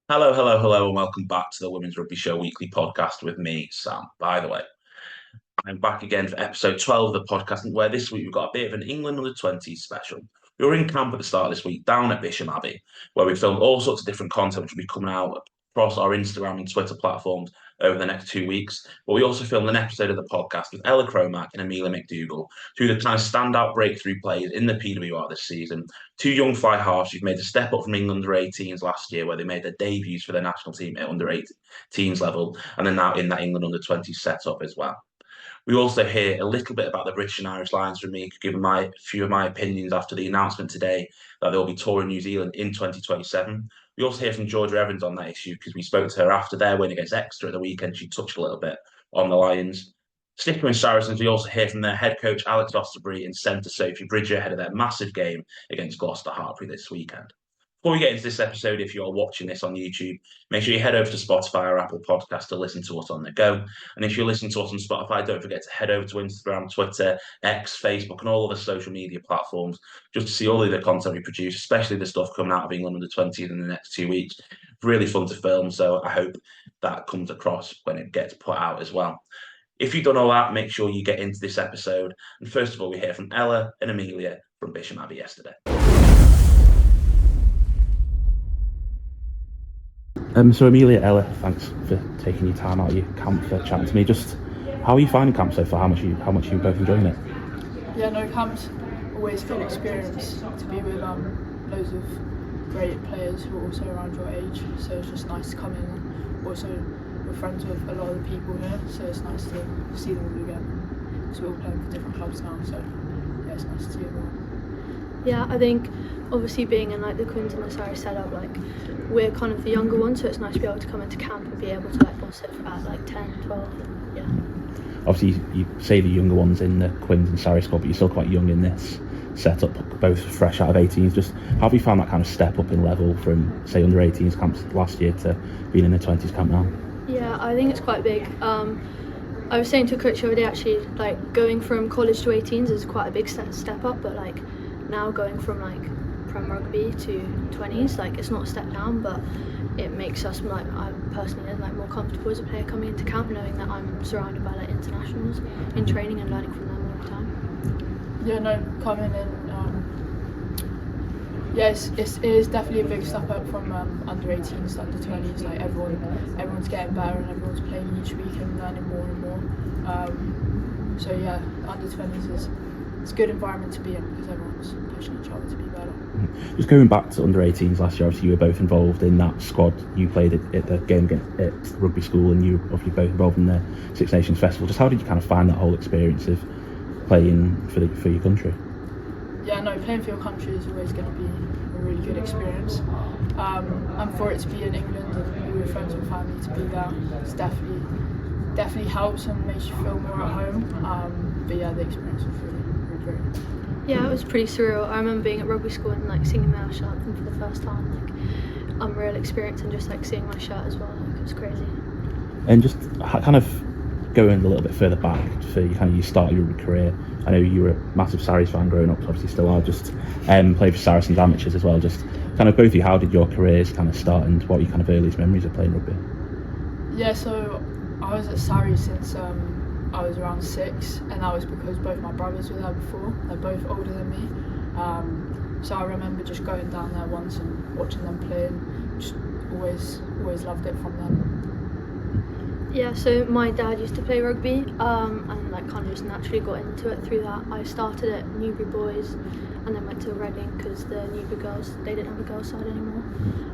Hello, hello, hello, and welcome back to the Women's Rugby Show Weekly podcast with me, Sam. By the way, I'm back again for episode 12 of the podcast, where this week we've got a bit of an England under-20s special. We were in camp at the start of this week down at Bisham Abbey, where we filmed all sorts of different content which will be coming out across our Instagram and Twitter platforms over the next 2 weeks. But we also filmed an episode of the podcast with Ella Cromack and Amelia MacDougall, two of the kind of standout breakthrough players in the PWR this season. Two young fly halves who've made a step up from England under 18s last year, where they made their debuts for their national team at under 18s level, and are now in that England under 20s setup as well. We also hear a little bit about the British and Irish Lions from me, giving a few of my opinions after the announcement today that they'll be touring New Zealand in 2027. We also hear from Georgia Evans on that issue because we spoke to her after their win against Exeter at the weekend. She touched a little bit on the Lions. Sticking with Saracens, we also hear from their head coach Alex Austerberry and centre Sophie Bridger ahead of their massive game against Gloucester-Hartpury this weekend. Before we get into this episode, if you're watching this on YouTube, make sure you head over to Spotify or Apple Podcasts to listen to us on the go. And if you're listening to us on Spotify, don't forget to head over to Instagram, Twitter, X, Facebook, and all other social media platforms just to see all of the content we produce, especially the stuff coming out of England under 20s in the next 2 weeks. Really fun to film, so I hope that comes across when it gets put out as well. If you've done all that, make sure you get into this episode. And first of all, we hear from Ella and Amelia from Bisham Abbey yesterday. So Amelia, Ella, thanks for taking your time out of your camp for chatting to me. Just how are you finding camp so far? How much are you both enjoying it? Yeah, no, camp's always a good experience to be with loads of great players who are also around your age. So it's just nice to come in, and also we're friends with a lot of the people here. So it's nice to see them all again because we're all playing for different clubs now. So yeah, it's nice to see everyone. Yeah, I think obviously being in like the Quins and the Saracens setup, like we're kind of the younger ones, so it's nice to be able to come into camp and be able to like boss it at like 10, 12, and yeah. Obviously, you say the younger ones in the Quins and Saracens squad, but you're still quite young in this setup, both fresh out of 18s. Just how have you found that kind of step up in level from, say, under 18s camps last year to being in the 20s camp now? Yeah, I think it's quite big. I was saying to a coach the other day, actually, like going from college to 18s is quite a big step up, but like now going from like Prem Rugby to 20s, like it's not a step down, but it makes us, like I personally like more comfortable as a player coming into camp, knowing that I'm surrounded by like internationals in training and learning from them all the time. Yeah, no, coming in, it is definitely a big step up from under 18s to under 20s. Like everyone's getting better and everyone's playing each week and learning more and more. So yeah, under 20s it's a good environment to be in because everyone's pushing each other to be better. Just going back to under 18s last year, obviously you were both involved in that squad. You played at the game at Rugby School, and you were obviously both involved in the Six Nations Festival. Just how did you kind of find that whole experience of playing for your country? Yeah, no, playing for your country is always going to be a really good experience. And for it to be in England and be with friends and family to be there, it's definitely helps and makes you feel more at home. But yeah, the experience was really great. Yeah, it was pretty surreal. I remember being at Rugby School and like singing the national anthem for the first time, like unreal experience, and just like seeing my shirt as well, like it was crazy. And just kind of going a little bit further back for your start of your career, I know you were a massive Saracens fan growing up, obviously still are, just played for Saracens amateurs as well. Just kind of both of you, how did your careers kind of start and what were your kind of earliest memories of playing rugby? Yeah, so I was at Saracens since I was around 6, and that was because both my brothers were there before. They're both older than me, so I remember just going down there once and watching them play, and just always loved it from them. Yeah, so my dad used to play rugby, and like kind of just naturally got into it through that. I started at Newbury Boys and then went to Reading because the Newbury girls, they didn't have a girls side anymore,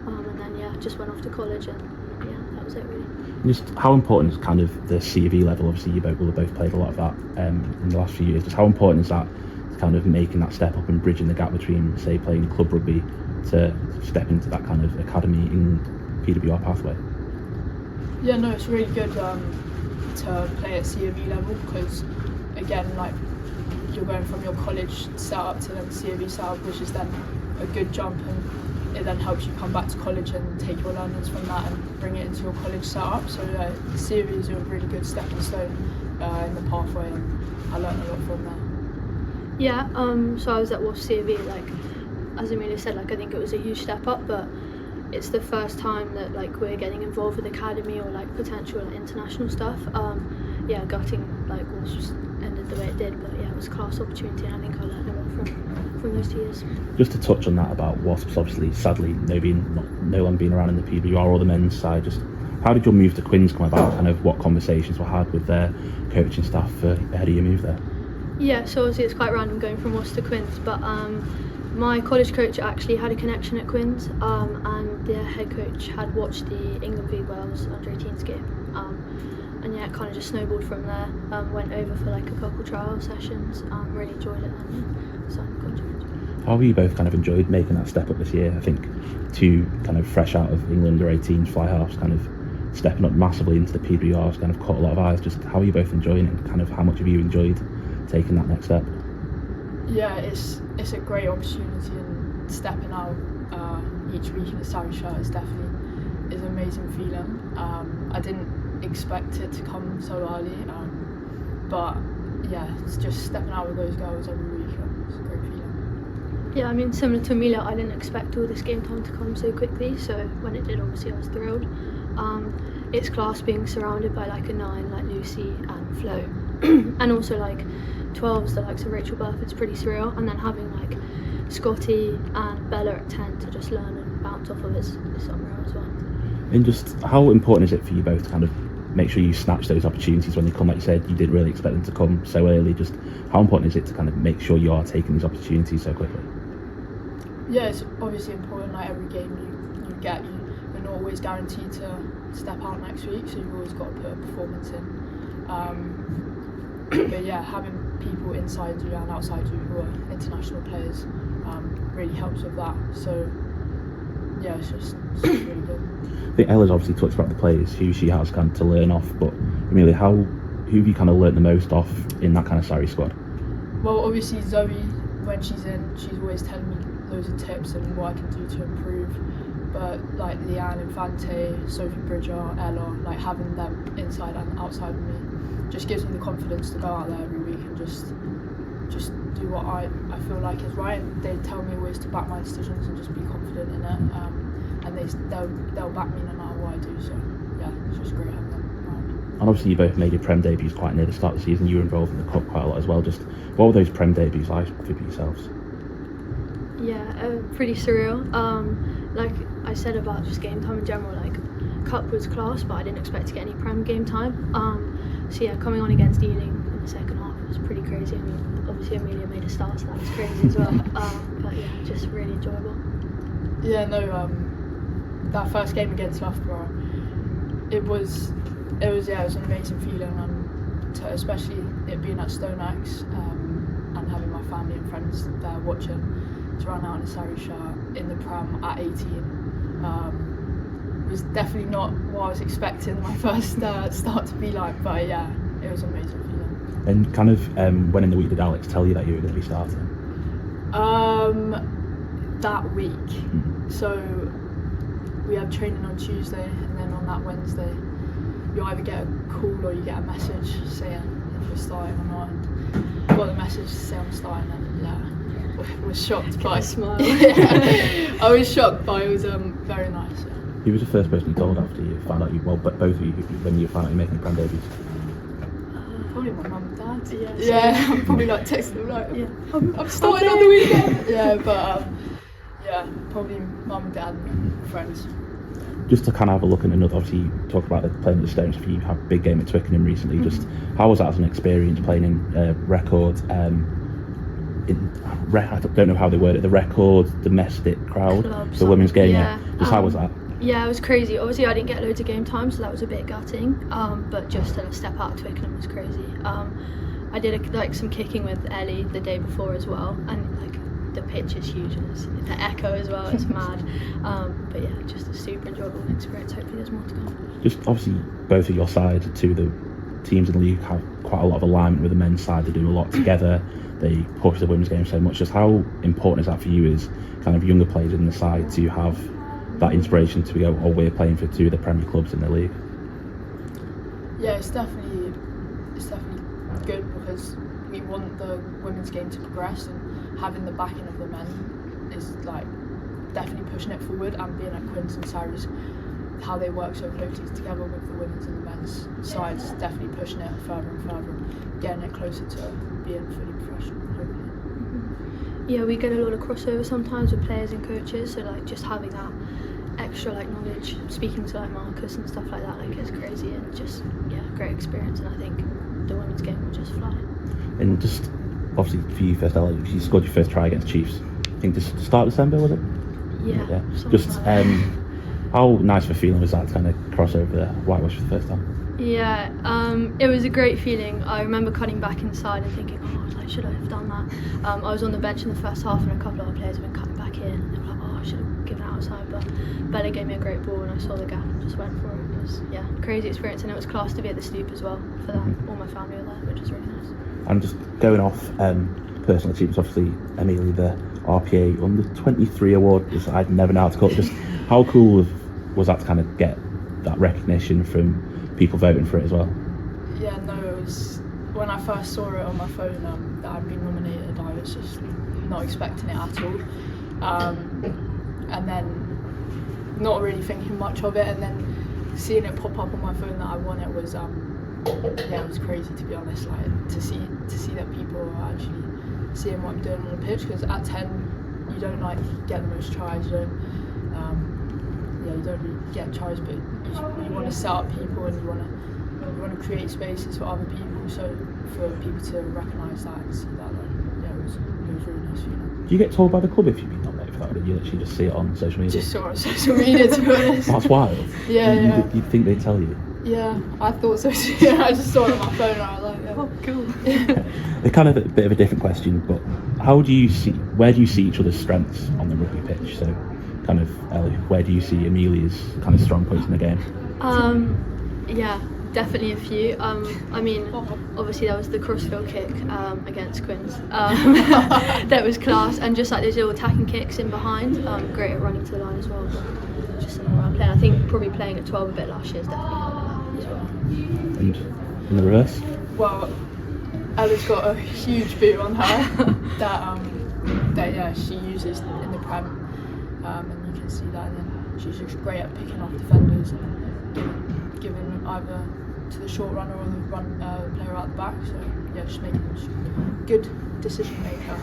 and then yeah, just went off to college, and yeah, that was it really. Just how important is kind of the CV level? Obviously you will have both played a lot of that in the last few years. Just how important is that kind of making that step up and bridging the gap between, say, playing club rugby to step into that kind of academy in PWR pathway? Yeah, no, it's really good to play at COV level because, again, like you're going from your college setup to then COV setup, which is then a good jump, and it then helps you come back to college and take your learnings from that and bring it into your college setup. So COV is a really good stepping stone in the pathway, and I learned a lot from there. Yeah, so I was at WASP COV, like as Amelia said, like I think it was a huge step up, but it's the first time that like we're getting involved with academy or like potential international stuff. Yeah, gutting like was just ended the way it did, but yeah, it was a class opportunity, and I think I learned a lot from those 2 years. Just to touch on that about Wasps, obviously, sadly, no one being around in the PWR or the men's side. Just how did your move to Quins come about? Kind of what conversations were had with their coaching staff ahead of your move there? Yeah, so obviously it's quite random going from Wasps to Quins, but my college coach actually had a connection at Quins, and their head coach had watched the England v Wales under-18s game, and yeah, it kind of just snowballed from there. Went over for like a couple trial sessions, really enjoyed it, and yeah, so I'm contract. How have you both kind of enjoyed making that step up this year? I think 2 kind of fresh out of England under-18s fly halves kind of stepping up massively into the PWRs kind of caught a lot of eyes. Just how are you both enjoying it? Kind of how much have you enjoyed taking that next step? Yeah, it's a great opportunity, and stepping out each week in the Sarry shirt is definitely an amazing feeling. I didn't expect it to come so early, but yeah, it's just stepping out with those girls every week. It's a great feeling. Yeah, I mean, similar to Amelia, I didn't expect all this game time to come so quickly, so when it did, obviously I was thrilled. It's class being surrounded by like a 9 like Lucy and Flo, and also like 12s, the likes of Rachel Burford's pretty surreal, and then having like Scotty and Bella at 10 to just learn and bounce off of is unreal as well. And just how important is it for you both to kind of make sure you snatch those opportunities when they come? Like you said, you didn't really expect them to come so early. Just how important is it to kind of make sure you are taking these opportunities so quickly? Yeah, it's obviously important. Like every game you get, you're not always guaranteed to step out next week, so you've always got to put a performance in. But yeah, having people inside you and outside you who are international players really helps with that. So yeah, it's just really good. I think Ella's obviously talked about the players who she has kind of to learn off, but Amelia, who have you kind of learnt the most off in that kind of Sarri squad? Well, obviously Zoe, when she's in, she's always telling me loads of tips and what I can do to improve. But like Leanne, Infante, Sophie Bridger, Ella, like having them inside and outside of me just gives me the confidence to go out there every week and just do what I feel like is right. They tell me always to back my decisions and just be confident in it, and they'll back me no matter what I do. So yeah, it's just great having them around. And obviously you both made your Prem debuts quite near the start of the season. You were involved in the Cup quite a lot as well. Just what were those Prem debuts like for yourselves? Yeah, pretty surreal. Like I said about just game time in general, like Cup was class, but I didn't expect to get any Prem game time. So yeah, coming on against Ealing in the second half was pretty crazy. I mean, obviously Amelia made a start, so that was crazy as well. But yeah, just really enjoyable. Yeah, no, that first game against Loughborough, it was an amazing feeling, and especially it being at StoneX and having my family and friends there watching, to run out in a Sarri shirt in the Prem at 18 was definitely not what I was expecting my first start to be like, but yeah, it was an amazing feeling. And kind of when in the week did Alex tell you that you were going to be starting? That week. So we have training on Tuesday, and then on that Wednesday you either get a call or you get a message saying if you're starting or not. And I got the message to say I'm starting, and yeah, was shocked by smile. I was shocked, but it was very nice. Yeah. Who was the first person you told after you found out both of you, when you found out you were making Prem debuts? Probably my mum and dad. Yeah, I'm probably like texting them like, yeah, I'm starting on the weekend. Yeah, but yeah, probably mum and dad and friends. Just to kind of have a look at another, obviously you talk about playing at the Stones, you have a big game at Twickenham recently. Just how was that as an experience playing in record? I don't know how they word it. The record domestic crowd, the women's game. Yeah. Just how was that? Yeah, it was crazy. Obviously, I didn't get loads of game time, so that was a bit gutting. But just to step out of Twickenham was crazy. I did some kicking with Ellie the day before as well, and like the pitch is huge and the echo as well. It's mad. But yeah, just a super enjoyable experience. Hopefully, there's more to come. Just obviously, both of your side, to the teams in the league have quite a lot of alignment with the men's side. They do a lot together. They push the women's game so much. Just how important is that for you as kind of younger players in the side to have that inspiration to go, oh, we're playing for two of the Premier clubs in the league? Yeah, it's definitely good because we want the women's game to progress, and having the backing of the men is like definitely pushing it forward, and being at Quins and Sarries, how they work so closely together with the women's and the men's sides, definitely pushing it further and further, and getting it closer to being fully professional, hopefully. Yeah, we get a lot of crossover sometimes with players and coaches, so like just having that extra like knowledge, speaking to like Marcus and stuff like that, like it's crazy and just great experience, and I think the women's game will just fly. And just obviously for you first, Ella, you scored your first try against Chiefs. I think just start of December, was it? Yeah. Just how nice of a feeling was that to kind of cross over the whitewash for the first time? Yeah, it was a great feeling. I remember cutting back inside and thinking, like, should I have done that? I was on the bench in the first half, and a couple of other players have been cutting back in, and they were like, I should have given it outside, but Bella gave me a great ball, and I saw the gap and just went for it. It was crazy experience, and it was class to be at the stoop as well for that. All my family were there, which was really nice. And just going off personal achievements, obviously Amelia, the RPA under 23 award, I'd never know how to call it. Just how cool was that to kind of get that recognition from people voting for it as well? Yeah, no, it was when I first saw it on my phone that I'd been nominated. I was just not expecting it at all, and then not really thinking much of it, and then seeing it pop up on my phone that I won it was it was crazy, to be honest. Like to see that people are actually seeing what I'm doing on the pitch, because at 10 you don't like get the most tries, you don't really get tries, but you want to set up people, and you want to create spaces for other people, so for people to recognise that and see that, it was really nice feeling. Do you get told by the club if you've been nominated for that, or did you literally just see it on social media? Just saw it on social media, to be honest. That's wild. You'd think they'd tell you? Yeah, I thought so too. I just saw it on my phone and I was like, oh, cool. It's kind of a bit of a different question, but where do you see each other's strengths on the rugby pitch? So kind of, Ellie, where do you see Amelia's kind of strong points in the game? Definitely a few. I mean, obviously there was the crossfield kick against Quins. That was class, and just like those little attacking kicks in behind. Great at running to the line as well. But just an all-round player. I think probably playing at 12 a bit last year has definitely helped with that as well. And in the reverse? Well, Ella's got a huge boot on her that she uses in the Prem, and you can see that. And then she's just great at picking off defenders and giving either to the short runner or the player out the back. So just making good decision maker.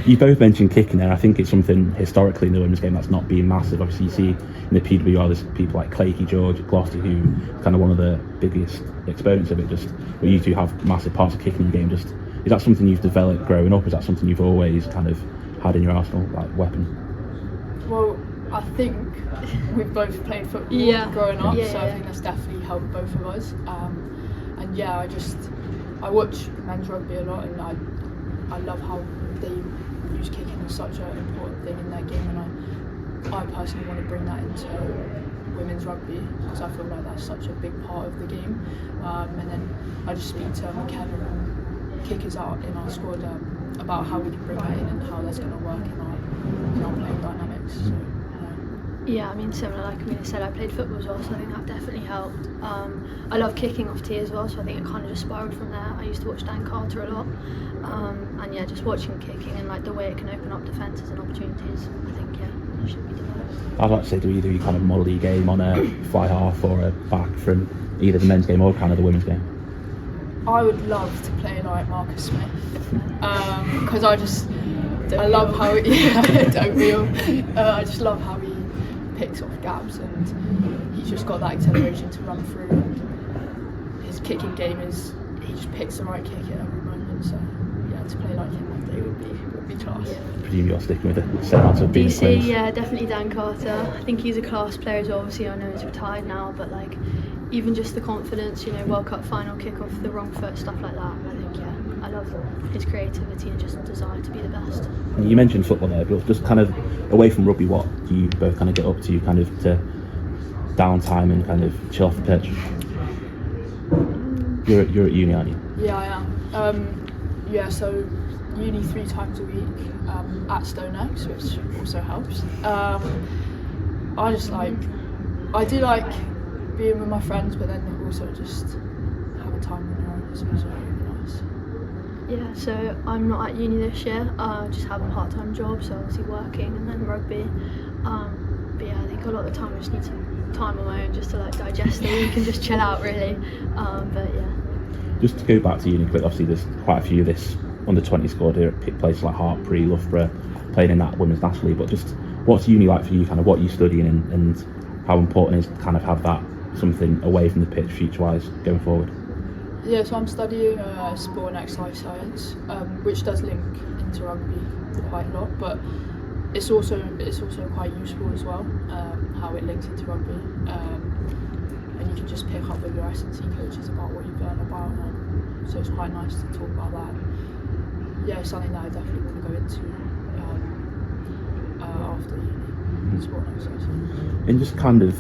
You both mentioned kicking there. I think it's something historically in the women's game that's not been massive. Obviously, you see in the PWR there's people like Clakey George at Gloucester who kind of one of the biggest exponents of it. Just where you two have massive parts of kicking the game. Just is that something you've developed growing up? Is that something you've always kind of had in your arsenal, like weapon? Well, I think we've both played football growing up, so I think that's definitely helped both of us. I watch men's rugby a lot, and I love how they use kicking as such an important thing in their game, and I personally want to bring that into women's rugby, because I feel like that's such a big part of the game. And then I just speak to McKenna and kickers out in our squad about how we can bring that in and how that's going to work in our playing dynamics. So, yeah, I mean, similar, like Amelia said, I played football as well, so I think that definitely helped. I love kicking off tee as well, so I think it kind of just spiralled from there. I used to watch Dan Carter a lot, and just watching kicking and like the way it can open up defences and opportunities, I think it should be developed. I'd like to say, do either you kind of model your game on a fly half or a back from either the men's game or kind of the women's game? I would love to play like Marcus Smith, because I love how I just love how he picks off gaps, and he's just got that acceleration to run through, and his kicking game is he just picks the right kick at every moment. So to play like him one day would be class. I presume you're sticking with the same answer of being DC, definitely Dan Carter. I think he's a class player as well. Obviously I know he's retired now, but like even just the confidence, World Cup final kick off the wrong foot, stuff like that. I think I love his creativity and just desire to be the best. And you mentioned football there, but just kind of away from rugby, what do you both kind of get up to kind of to downtime and kind of chill off the pitch? You're at uni, aren't you? Yeah, I am. So uni 3 times a week at StoneX, which also helps. I do like being with my friends, but then also just have a time on your own is also really nice. Yeah, so I'm not at uni this year. I just have a part-time job, so obviously working and then rugby. But yeah, I think a lot of the time I just need some time on my own just to like digest the week and just chill out really. But yeah. Just to go back to uni quick, obviously there's quite a few of this under-20 squad here at places like Hartpury, Loughborough, playing in that women's national league. But just what's uni like for you, kind of what you're studying and how important is to kind of have that something away from the pitch future-wise going forward? Yeah, so I'm studying sport and exercise science, which does link into rugby quite a lot, but it's also quite useful as well, how it links into rugby. And you can just pick up with your S&C coaches about what you've learned about, and so it's quite nice to talk about that. Yeah, it's something that I definitely want to go into after uni, sport and exercise. And just kind of,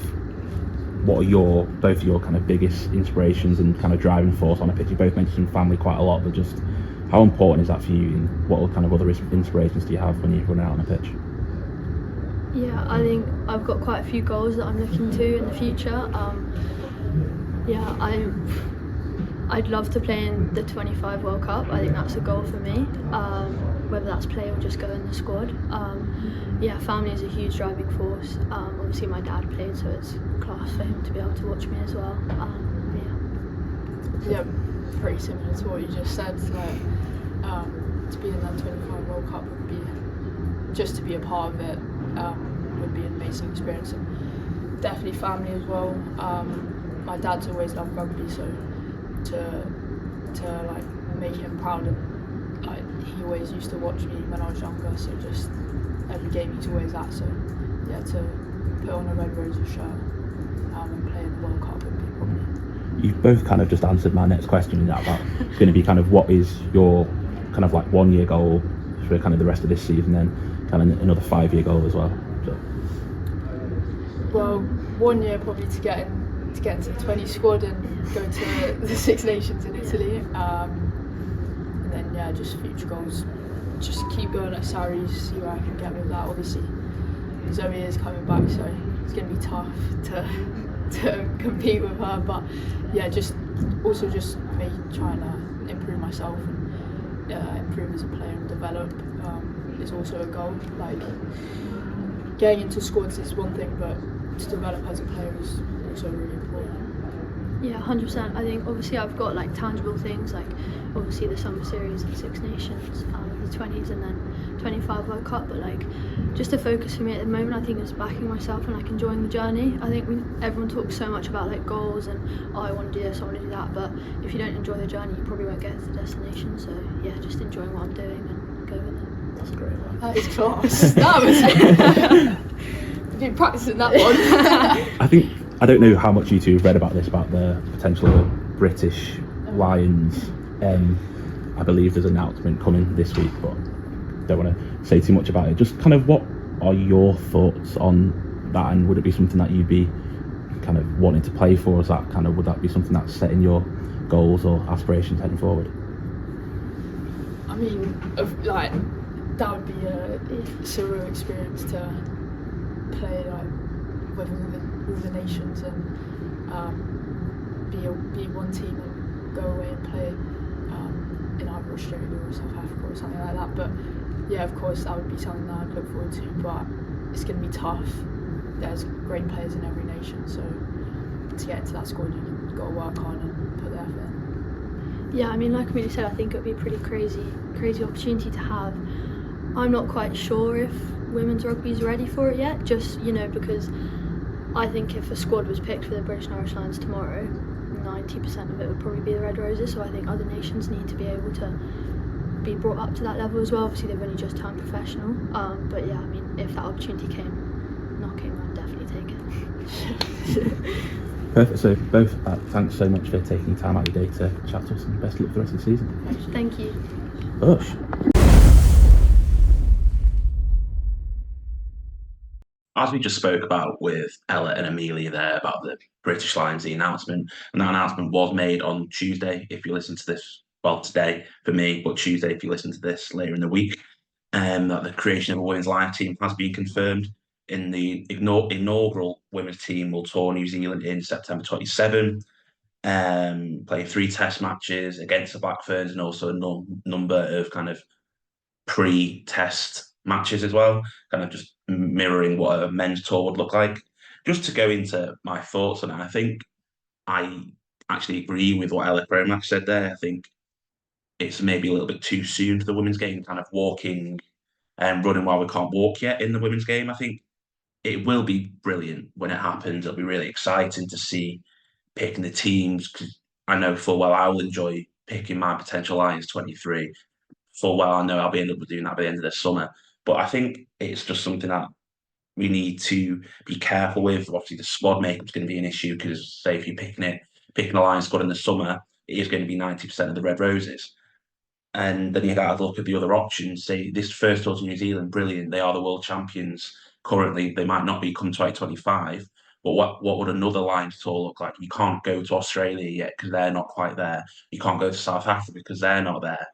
what are both of your kind of biggest inspirations and kind of driving force on a pitch? You both mentioned family quite a lot, but just how important is that for you, and what kind of other inspirations do you have when you run out on a pitch? Yeah, I think I've got quite a few goals that I'm looking to in the future. I'd love to play in the 25 World Cup. I think that's a goal for me, whether that's play or just go in the squad. Family is a huge driving force. Obviously my dad played, so it's class for him to be able to watch me as well. Yeah, pretty similar to what you just said. To be in that 25 World Cup would be, just to be a part of it, would be an amazing experience. And definitely family as well. My dad's always loved rugby, so to like make him proud, and like he always used to watch me when I was younger. So just every game he's always at. So yeah, to put on a Red Roses shirt and play in the World Cup would be probably. You've both kind of just answered my next question in that about it's going to be kind of what is your kind of like 1 year goal for kind of the rest of this season, then kind of another 5 year goal as well. So. Well, 1 year probably to get into the 20 squad and go to the Six Nations in Italy, and then yeah, just future goals. Just keep going at Sarries, see where I can get with that. Obviously, Zoe is coming back, so it's going to be tough to compete with her. But yeah, just me trying to improve myself and improve as a player and develop is also a goal. Like getting into squads is one thing, but to develop as a player is also really important. Yeah, 100%. I think obviously I've got like tangible things, like obviously the summer series, the Six Nations, the 20s, and then 25 World Cup. But like, just a focus for me at the moment, I think, is backing myself and like enjoying the journey. I think everyone talks so much about like goals and I want to do this, I want to do that. But if you don't enjoy the journey, you probably won't get to the destination. So yeah, just enjoying what I'm doing and go with it. That's great. That is class. That was. I've been practicing that one. I don't know how much you two have read about this, about the potential of the British Lions. I believe there's an announcement coming this week, but don't want to say too much about it. Just kind of what are your thoughts on that, and would it be something that you'd be kind of wanting to play for? Is that kind of, would that be something that's setting your goals or aspirations heading forward? I mean, like that would be a surreal experience to play like with the nations and be one team and go away and play in either Australia or South Africa or something like that. But yeah, of course that would be something that I'd look forward to, but it's going to be tough. There's great players in every nation, so to get into that squad you've got to work hard and put the effort in. Yeah, I mean, like Amelia said, I think it would be a pretty crazy opportunity to have. I'm not quite sure if women's rugby is ready for it yet, just, because I think if a squad was picked for the British and Irish Lions tomorrow, 90% of it would probably be the Red Roses, so I think other nations need to be able to be brought up to that level as well. Obviously they've only just turned professional, but yeah, I mean, if that opportunity came knocking, I'd definitely take it. Perfect. So both, thanks so much for taking time out of your day to chat to us, and best of luck for the rest of the season. Thank you. Bush. As we just spoke about with Ella and Amelia there about the British Lions, the announcement, and that announcement was made on Tuesday, if you listen to this, well, today for me, but Tuesday if you listen to this later in the week, that the creation of a women's Lions team has been confirmed. In the inaugural women's team will tour New Zealand in September 27, play 3 test matches against the Black Ferns and also a number of kind of pre-test matches as well, kind of just mirroring what a men's tour would look like. Just to go into my thoughts on it, I think I actually agree with what Ella Cromack said there. I think it's maybe a little bit too soon for the women's game, kind of walking and running while we can't walk yet in the women's game. I think it will be brilliant when it happens. It'll be really exciting to see picking the teams because I know full well I will enjoy picking my potential Lions 23. Full well I know I'll be end up doing that by the end of the summer. But I think it's just something that we need to be careful with. Obviously, the squad makeup is going to be an issue because, say, if you're picking a Lions squad in the summer, it is going to be 90% of the Red Roses. And then you got to look at the other options. Say this first tour to New Zealand, brilliant. They are the world champions. Currently, they might not be come 2025. But what would another Lions tour look like? You can't go to Australia yet because they're not quite there. You can't go to South Africa because they're not there.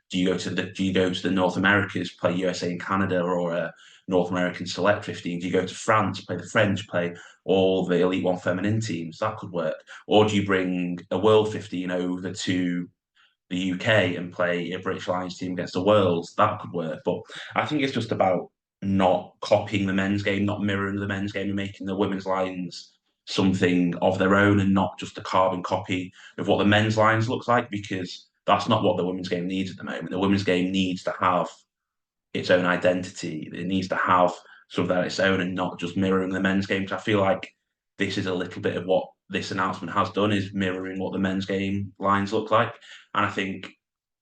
Do you go to the North Americas, play USA and Canada, or a North American Select 15? Do you go to France, play the French, play all the Elite One feminine teams? That could work. Or do you bring a World 15 over to the UK and play a British Lions team against the Worlds? That could work. But I think it's just about not copying the men's game, not mirroring the men's game, and making the women's Lions something of their own and not just a carbon copy of what the men's Lions looks like, because that's not what the women's game needs at the moment. The women's game needs to have its own identity. It needs to have something of its own and not just mirroring the men's game. Because I feel like this is a little bit of what this announcement has done, is mirroring what the men's game lines look like. And I think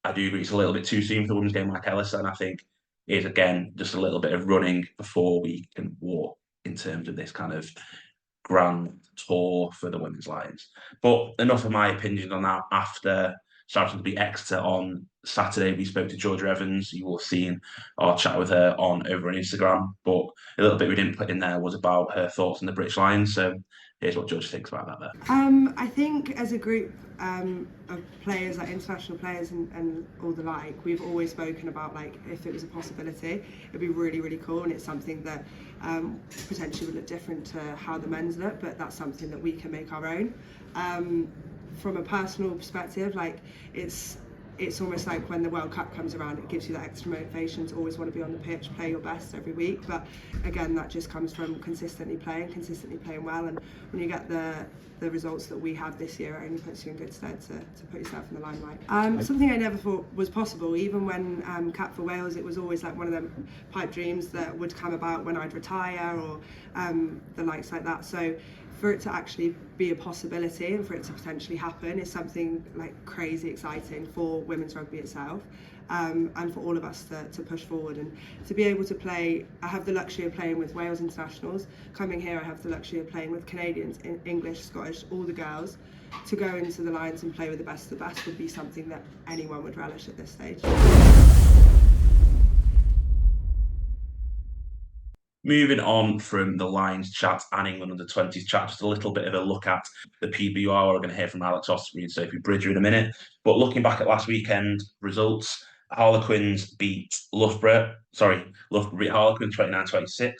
I do agree it's a little bit too soon for the women's game, like Ellis, and I think it is again just a little bit of running before we can walk in terms of this kind of grand tour for the women's Lions. But enough of my opinion on that. After Saracens beat Exeter on Saturday, we spoke to Georgia Evans. You will have seen our chat with her over on Instagram. But a little bit we didn't put in there was about her thoughts on the British Lions. So here's what Georgia thinks about that there. I think as a group of players, like international players and all the like, we've always spoken about, like, if it was a possibility, it'd be really, really cool, and it's something that potentially would look different to how the men's look, but that's something that we can make our own. From a personal perspective, like, it's almost like when the World Cup comes around, it gives you that extra motivation to always want to be on the pitch, play your best every week. But again, that just comes from consistently playing well, and when you get the results that we have this year, it only puts you in good stead to put yourself in the limelight. Something I never thought was possible, even when Cap for Wales, it was always like one of them pipe dreams that would come about when I'd retire, or the likes like that. So for it to actually be a possibility and for it to potentially happen is something like crazy exciting for women's rugby itself, and for all of us to push forward and to be able to play. I have the luxury of playing with Wales internationals. Coming here, I have the luxury of playing with Canadians, English, Scottish, all the girls. To go into the Lions and play with the best of the best would be something that anyone would relish at this stage. Moving on from the Lions chat and England under-20s chat, just a little bit of a look at the PBR. We're going to hear from Alex Austerberry and Sophie Bridger in a minute. But looking back at last weekend results, Harlequins beat Loughborough. Loughborough beat Harlequins 29-26.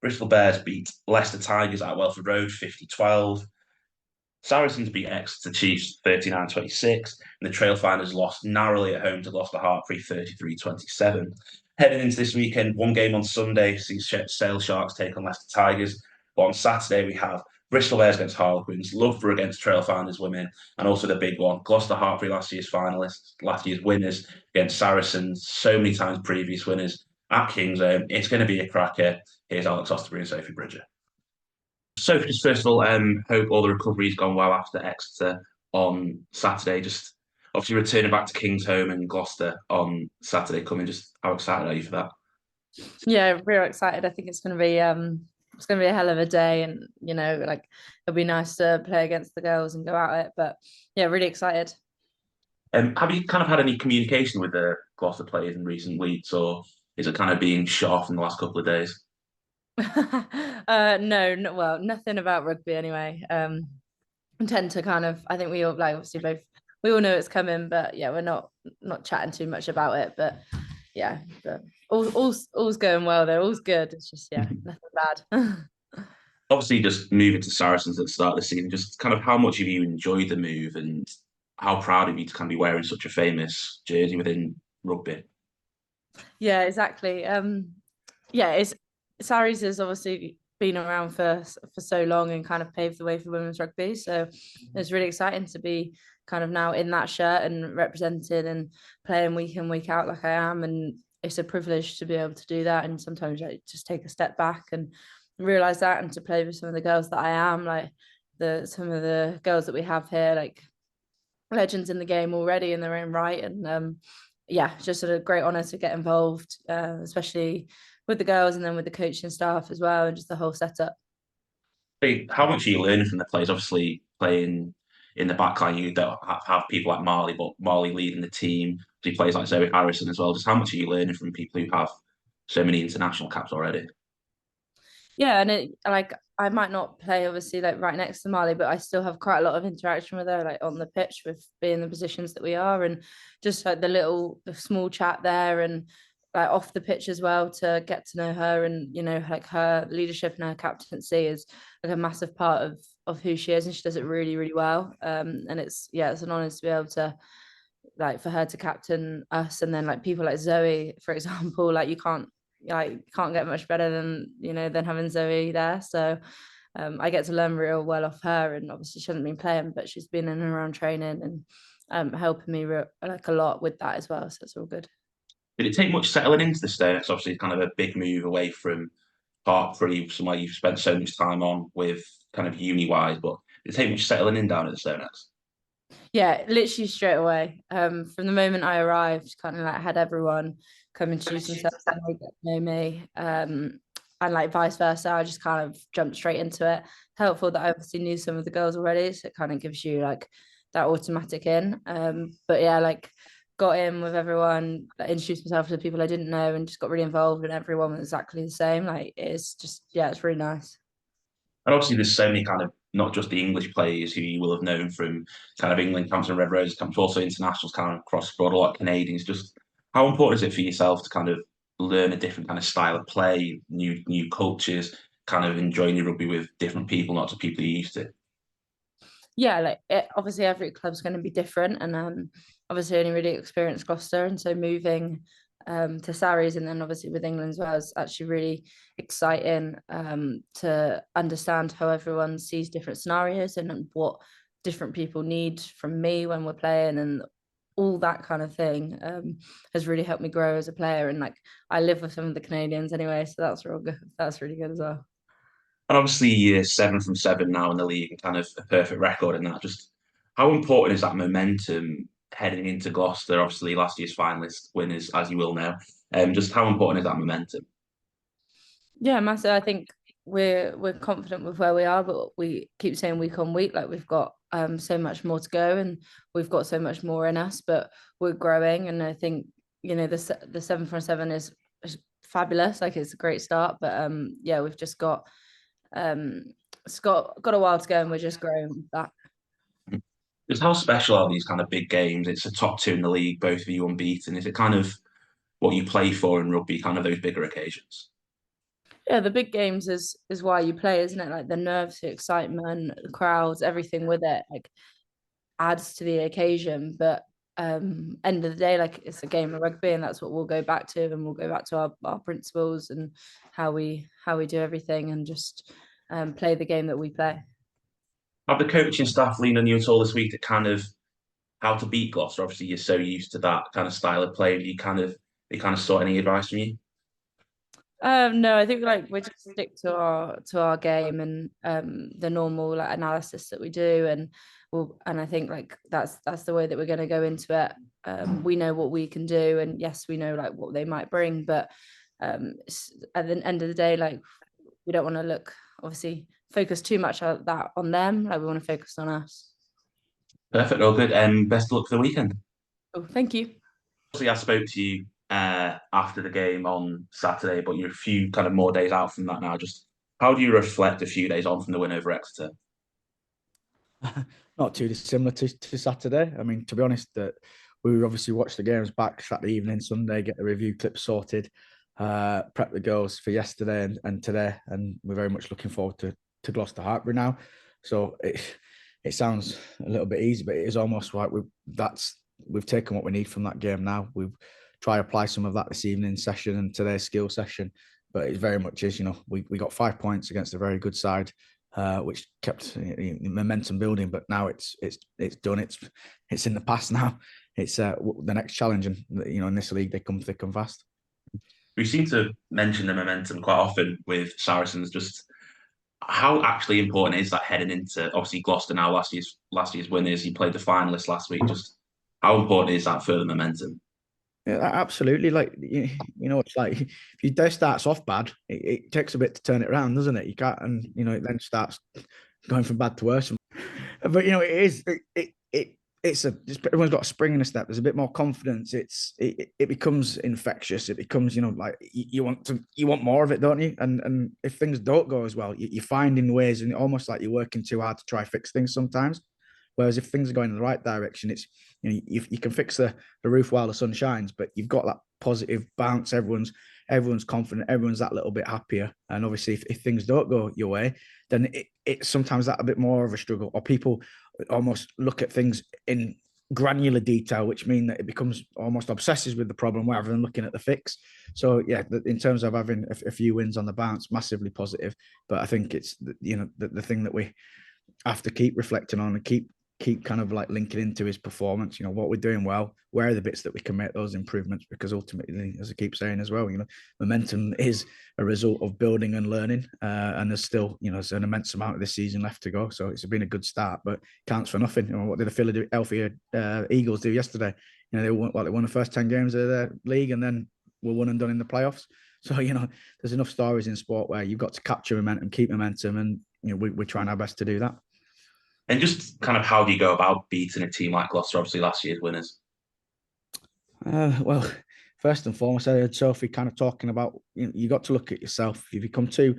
Bristol Bears beat Leicester Tigers at Welford Road 50-12. Saracens beat Exeter Chiefs 39-26. And the Trailfinders lost narrowly at home to Gloucester-Hartpury 33-27. Heading into this weekend, one game on Sunday sees Sale Sharks take on Leicester Tigers. But on Saturday, we have Bristol Bears against Harlequins, Loughborough against Trailfinders women, and also the big one, Gloucester-Hartpury, last year's finalists, last year's winners against Saracens, so many times previous winners at King's Own. It's going to be a cracker. Here's Alex Austerberry and Sophie Bridger. Sophie, just first of all, hope all the recovery's gone well after Exeter on Saturday. Just obviously returning back to King's Home and Gloucester on Saturday coming. Just how excited are you for that? Yeah, real excited. I think it's going to be a hell of a day, and like it'll be nice to play against the girls and go at it. But yeah, really excited. Have you kind of had any communication with the Gloucester players in recent weeks, or is it kind of being shut off in the last couple of days? No, well, nothing about rugby anyway. I tend to kind of, I think we all, like, obviously both, we all know it's coming, but yeah, we're not chatting too much about it. But yeah, but all's going well though. All's good. It's just nothing bad. Obviously, just moving to Saracens at the start of the season, just kind of how much have you enjoyed the move, and how proud of you to kind of be wearing such a famous jersey within rugby? Yeah, exactly. yeah, it's Sarries has obviously been around for so long and kind of paved the way for women's rugby. So it's really exciting to be kind of now in that shirt and represented and playing week in, week out like I am. And it's a privilege to be able to do that. And sometimes I just take a step back and realize that, and to play with some of the girls that I am, like some of the girls that we have here, like legends in the game already in their own right. And yeah, just a great honor to get involved, especially with the girls and then with the coaching staff as well, and just the whole setup. How much are you learning from the players? Obviously, playing in the backline, you don't have people like Marley, but Marley leading the team. He plays like Zoe Harrison as well. Just how much are you learning from people who have so many international caps already? Yeah, and it like I might not play obviously like right next to Marley, but I still have quite a lot of interaction with her, like on the pitch, with being the positions that we are, and just like the small chat there, and like off the pitch as well, to get to know her. And like her leadership and her captaincy is like a massive part of who she is, and she does it really, really well. And it's an honor to be able to, like, for her to captain us. And then like people like Zoe, for example, like you can't get much better than having Zoe there. So I get to learn real well off her, and obviously she hasn't been playing, but she's been in and around training and helping me like a lot with that as well. So it's all good. Did it take much settling into the Stonex? Obviously, it's kind of a big move away from Hartpury, somewhere you've spent so much time on with kind of uni-wise, but did it take much settling in down at the Stonex? Yeah, literally straight away. From the moment I arrived, kind of like had everyone come introduce themselves and they get to know me. And like vice versa, I just kind of jumped straight into it. Helpful that I obviously knew some of the girls already, so it kind of gives you like that automatic in. But yeah, like got in with everyone, like, introduced myself to the people I didn't know, and just got really involved, and everyone was exactly the same. Like it's just, yeah, it's really nice. And obviously, there's so many kind of not just the English players who you will have known from kind of England camps and Red Roses camps, but also internationals kind of cross abroad, a lot of Canadians. Just how important is it for yourself to kind of learn a different kind of style of play, new cultures, kind of enjoying your rugby with different people, not just people you're used to? Yeah, like obviously every club's going to be different, and obviously only really experienced Gloucester, and so moving to Sarries, and then obviously with England as well, is actually really exciting to understand how everyone sees different scenarios and what different people need from me when we're playing, and all that kind of thing has really helped me grow as a player. And like I live with some of the Canadians anyway, so that's real good. That's really good as well. And obviously, you're 7 from 7 now in the league, and kind of a perfect record in that. Just how important is that momentum heading into Gloucester? Obviously, last year's finalist winners, as you will know. Just how important is that momentum? Yeah, massive. I think we're confident with where we are, but we keep saying week on week, like we've got so much more to go, and we've got so much more in us, but we're growing. And I think the 7 from 7 is fabulous. Like it's a great start, but yeah, we've just got it's got a while to go, and we're just growing with that. Just how special are these kind of big games? It's a top two in the league, both of you unbeaten. Is it kind of what you play for in rugby, kind of those bigger occasions? Yeah, the big games is why you play, isn't it? Like the nerves, the excitement, the crowds, everything with it, like adds to the occasion. But end of the day, like it's a game of rugby, and that's what we'll go back to, and we'll go back to our principles and how we do everything, and just play the game that we play. Have the coaching staff leaned on you at all this week to kind of how to beat Gloucester? Obviously, you're so used to that kind of style of play. Do you kind of they kind of sought any advice from you? No, I think like we just stick to our game and the normal like analysis that we do, and I think like that's the way that we're going to go into it. We know what we can do, and yes, we know like what they might bring, but at the end of the day, like we don't want to look obviously focus too much on that on them. Like we want to focus on us. Perfect, all good. Best of luck for the weekend. Oh, thank you. Obviously, I spoke to you after the game on Saturday, but you're a few kind of more days out from that now. Just how do you reflect a few days on from the win over Exeter? Not too dissimilar to Saturday. I mean, to be honest, that we obviously watched the games back Saturday evening, Sunday, get the review clips sorted, prep the girls for yesterday and today, and we're very much looking forward to Gloucester-Hartpury now. So it sounds a little bit easy, but it is almost like we've taken what we need from that game now. We've tried to apply some of that this evening session and today's skill session but it very much is. We got 5 points against a very good side, which kept momentum building. But now it's done. It's in the past now. It's the next challenge, and in this league they come thick and fast. We seem to mention the momentum quite often with Saracens. Just how actually important is that heading into obviously Gloucester now? Last year's winners. You played the finalists last week. Just how important is that further momentum? Yeah, absolutely. Like it's like if your day starts off bad, it takes a bit to turn it around, doesn't it? You can't, and it then starts going from bad to worse. But it is everyone's got a spring in a step. There's a bit more confidence. It becomes infectious. It becomes like you want more of it, don't you? And if things don't go as well, you're finding ways, and almost like you're working too hard to try fix things sometimes. Whereas if things are going in the right direction, it's you can fix the roof while the sun shines, but you've got that positive bounce. Everyone's confident. Everyone's that little bit happier. And obviously, if things don't go your way, then it's sometimes that a bit more of a struggle, or people almost look at things in granular detail, which mean that it becomes almost obsesses with the problem rather than looking at the fix. So yeah, in terms of having a few wins on the bounce, massively positive. But I think it's the thing that we have to keep reflecting on and keep kind of like linking into his performance. What we're doing well, where are the bits that we can make those improvements? Because ultimately, as I keep saying as well, momentum is a result of building and learning, and there's still there's an immense amount of this season left to go. So it's been a good start, but counts for nothing. What did the Philadelphia Eagles do yesterday? They won the first 10 games of their league, and then were one and done in the playoffs. So there's enough stories in sport where you've got to capture momentum, keep momentum, and we're trying our best to do that. And just kind of how do you go about beating a team like Gloucester, obviously last year's winners? Well, first and foremost, I heard Sophie kind of talking about you got to look at yourself. If you become too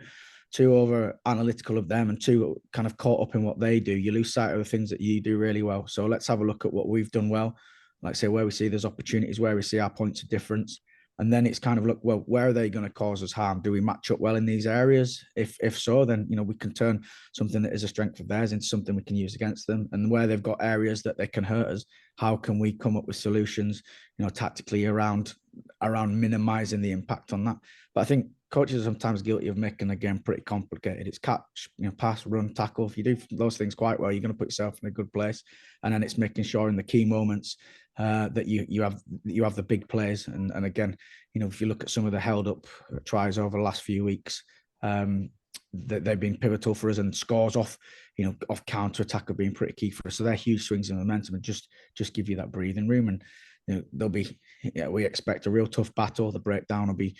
over analytical of them and too kind of caught up in what they do, you lose sight of the things that you do really well. So let's have a look at what we've done well. Like say where we see there's opportunities, where we see our points of difference. And then it's kind of look, well, where are they going to cause us harm? Do we match up well in these areas? If so, then we can turn something that is a strength of theirs into something we can use against them. And where they've got areas that they can hurt us, how can we come up with solutions, tactically around minimizing the impact on that? But I think coaches are sometimes guilty of making the game pretty complicated. It's catch, pass, run, tackle. If you do those things quite well, you're going to put yourself in a good place. And then it's making sure in the key moments that you have the big plays. And again, if you look at some of the held up tries over the last few weeks, that they've been pivotal for us, and scores off counter attack have been pretty key for us. So they're huge swings in momentum and just give you that breathing room. And there'll be, we expect a real tough battle. The breakdown will be,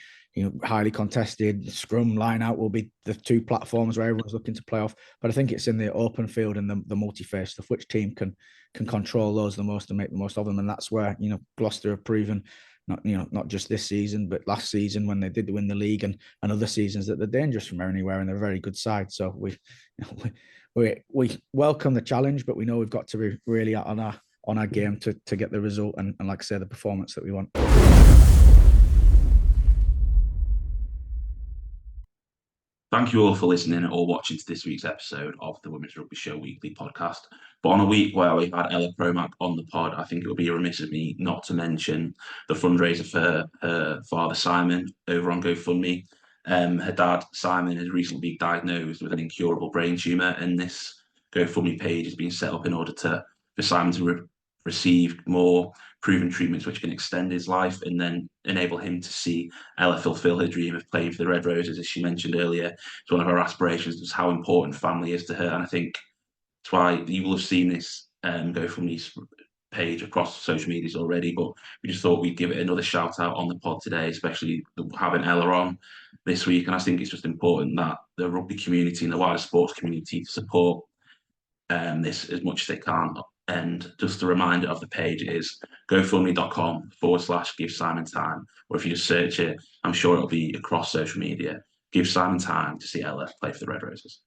highly contested. Scrum, line out will be the two platforms where everyone's looking to play off. But I think it's in the open field and the multi-phase stuff, which team can control those the most and make the most of them. And that's where, Gloucester have proven, not just this season, but last season when they did win the league and other seasons, that they're dangerous from anywhere and they're a very good side. So we welcome the challenge, but we know we've got to be really on our game to get the result and like I say, the performance that we want. Thank you all for listening or watching to this week's episode of the Women's Rugby Show Weekly podcast. But on a week where we've had Ella Cromack on the pod, I think it would be remiss of me not to mention the fundraiser for her father, Simon, over on GoFundMe. Her dad, Simon, has recently been diagnosed with an incurable brain tumour, and this GoFundMe page has been set up in order for Simon to receive more proven treatments which can extend his life and then enable him to see Ella fulfill her dream of playing for the Red Roses. As she mentioned earlier, it's one of her aspirations, is how important family is to her. And I think that's why you will have seen this GoFundMe page across social medias already, but we just thought we'd give it another shout out on the pod today, especially having Ella on this week. And I think it's just important that the rugby community and the wider sports community support this as much as they can. And just a reminder of the page is gofundme.com/give Simon time. Or if you just search it, I'm sure it'll be across social media. Give Simon time to see Ella play for the Red Roses.